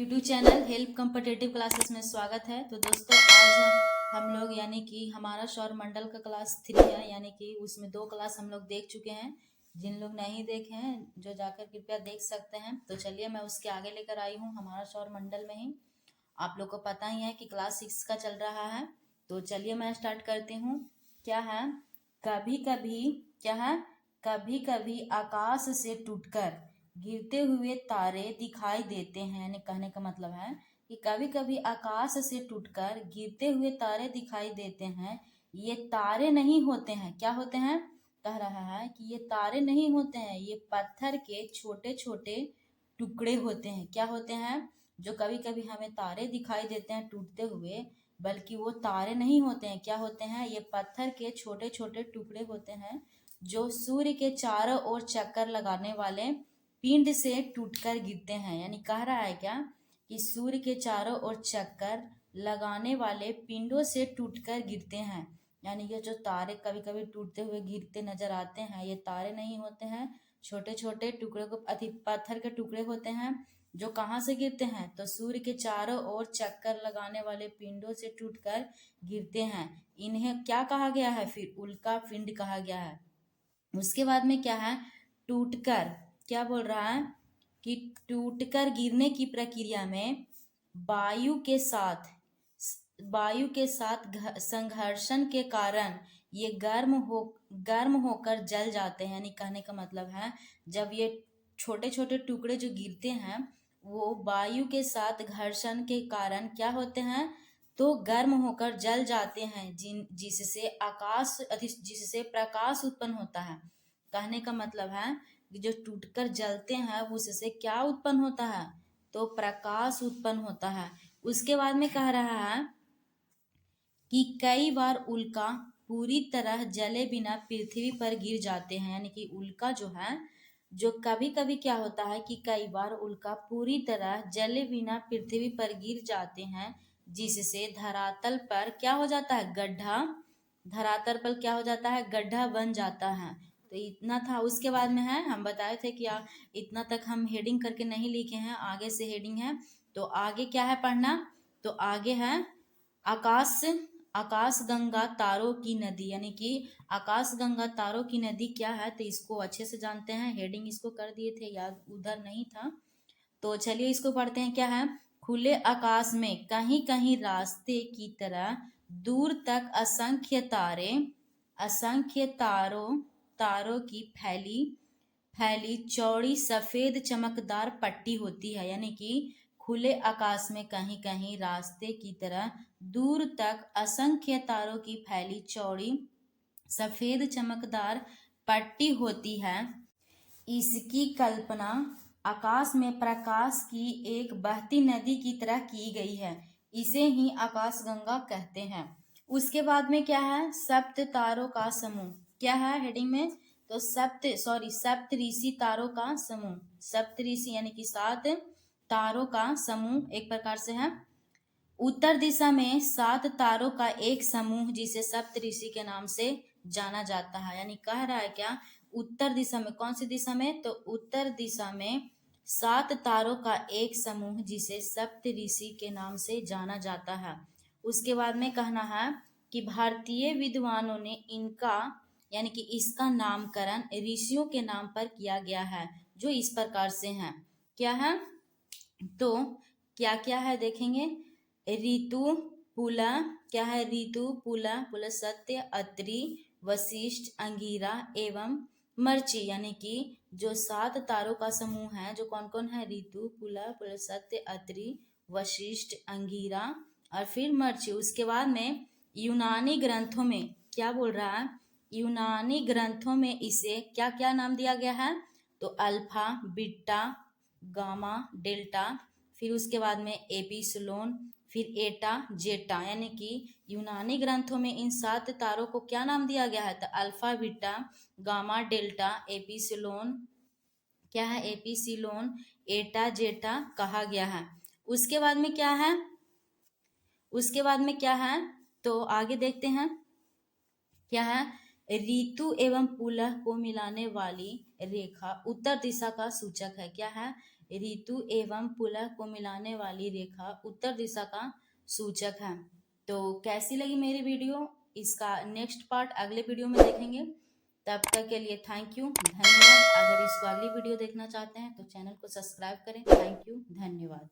YouTube channel help competitive classes में स्वागत है। तो दोस्तों आज हम लोग यानी कि हमारा सौर मंडल का क्लास 3 है, यानी कि उसमें 2 क्लास हम लोग देख चुके हैं। जिन लोग नहीं देखे हैं जो जाकर कृपया देख सकते हैं। तो चलिए मैं उसके आगे लेकर आई हूँ हमारा सौर मंडल में ही। आप लोग को पता ही है कि क्लास 6 का चल रहा है। तो चलिए मैं स्टार्ट करती हूँ। क्या है, कभी कभी क्या है, कभी कभी आकाश से टूटकर गिरते हुए तारे दिखाई देते हैं। यानी कहने का मतलब है कि कभी कभी आकाश से टूटकर गिरते हुए तारे दिखाई देते हैं। ये तारे नहीं होते हैं, क्या होते हैं, कह रहा है कि ये तारे नहीं होते हैं, ये पत्थर के छोटे छोटे टुकड़े होते हैं। क्या होते हैं, जो कभी कभी हमें तारे दिखाई देते हैं टूटते हुए, बल्कि वो तारे नहीं होते हैं। क्या होते हैं, ये पत्थर के छोटे छोटे टुकड़े होते हैं जो सूर्य के चारों ओर चक्कर लगाने वाले पिंड से टूटकर गिरते हैं। यानी कह रहा है क्या कि सूर्य के चारों ओर चक्कर लगाने वाले पिंडों से टूटकर गिरते हैं। यानी ये जो तारे कभी कभी टूटते हुए गिरते नजर आते हैं, ये तारे नहीं होते हैं, छोटे छोटे टुकड़े को अति पत्थर के टुकड़े होते हैं जो कहाँ से गिरते हैं, तो सूर्य के चारों ओर चक्कर लगाने वाले पिंडों से टूटकर गिरते हैं। इन्हें क्या कहा गया है, फिर उल्का पिंड कहा गया है। उसके बाद में क्या है, टूटकर, क्या बोल रहा है कि टूटकर गिरने की प्रक्रिया में वायु के साथ संघर्षण के कारण ये गर्म होकर जल जाते हैं। यानी कहने का मतलब है जब ये छोटे छोटे टुकड़े जो गिरते हैं वो वायु के साथ घर्षण के कारण क्या होते हैं, तो गर्म होकर जल जाते हैं, जिससे प्रकाश उत्पन्न होता है। कहने का मतलब है कि जो टूटकर जलते हैं उससे क्या उत्पन्न होता है, तो प्रकाश उत्पन्न होता है। उसके बाद में कह रहा है कि कई बार उल्का पूरी तरह जले बिना पृथ्वी पर गिर जाते हैं। यानी कि उल्का जो है, जो कभी कभी क्या होता है कि कई बार उल्का पूरी तरह जले बिना पृथ्वी पर गिर जाते हैं, जिससे धरातल पर क्या हो जाता है, गड्ढा, धरातल पर क्या हो जाता है, गड्ढा बन जाता है। तो इतना था। उसके बाद में है, हम बताए थे कि इतना तक हम हेडिंग करके नहीं लिखे हैं, आगे से हेडिंग है। तो आगे क्या है पढ़ना, तो आगे है आकाश आकाश गंगा तारों की नदी। यानी कि आकाश गंगा तारों की नदी क्या है, तो इसको अच्छे से जानते हैं। हेडिंग इसको कर दिए थे, याद उधर नहीं था। तो चलिए इसको पढ़ते हैं। क्या है, खुले आकाश में कहीं कहीं रास्ते की तरह दूर तक असंख्य तारों की फैली फैली चौड़ी सफेद चमकदार पट्टी होती है। यानी कि खुले आकाश में कहीं कहीं रास्ते की तरह दूर तक असंख्य तारों की फैली चौड़ी सफेद चमकदार पट्टी होती है। इसकी कल्पना आकाश में प्रकाश की एक बहती नदी की तरह की गई है। इसे ही आकाश गंगा कहते हैं। उसके बाद में क्या है, सप्त तारों का समूह। क्या है हेडिंग में, तो सप्त ऋषि तारों का समूह। सप्त ऋषि यानी कि 7 तारों का समूह एक प्रकार से है। उत्तर दिशा में 7 तारों का एक समूह जिसे सप्तऋषि के नाम से जाना जाता है। यानी कह रहा है क्या, उत्तर दिशा में, कौन सी दिशा में, तो उत्तर दिशा में 7 तारों का एक समूह जिसे सप्तऋषि के नाम से जाना जाता है। उसके बाद में कहना है कि भारतीय विद्वानों ने इनका यानी कि इसका नामकरण ऋषियों के नाम पर किया गया है, जो इस प्रकार से हैं। क्या है, तो क्या क्या है देखेंगे। ऋतु पुला, क्या है, ऋतु पुलस्त्य अत्रि वशिष्ठ अंगिरा एवं मर्ची। यानी कि जो 7 तारों का समूह है, जो कौन कौन है, ऋतु पुलस्त्य अत्रि वशिष्ठ अंगिरा और फिर मर्ची। उसके बाद में यूनानी ग्रंथों में क्या बोल रहा है, यूनानी ग्रंथों में इसे क्या क्या नाम दिया गया है, तो अल्फा बीटा गामा डेल्टा, फिर उसके बाद में एपिसिलोन, फिर एटा जेटा। यानी कि यूनानी ग्रंथों में इन 7 तारों को क्या नाम दिया गया है, तो alpha beta gamma delta epsilon, क्या है, एपिसिलोन एटा जेटा कहा गया है। उसके बाद में क्या है, उसके बाद में क्या है, तो आगे देखते हैं। क्या है, ऋतु एवं पुलह को मिलाने वाली रेखा उत्तर दिशा का सूचक है। क्या है, ऋतु एवं पुलह को मिलाने वाली रेखा उत्तर दिशा का सूचक है। तो कैसी लगी मेरी वीडियो, इसका नेक्स्ट पार्ट अगले वीडियो में देखेंगे। तब तक के लिए थैंक यू, धन्यवाद। अगर इसको अगली वीडियो देखना चाहते हैं तो चैनल को सब्सक्राइब करें। थैंक यू, धन्यवाद।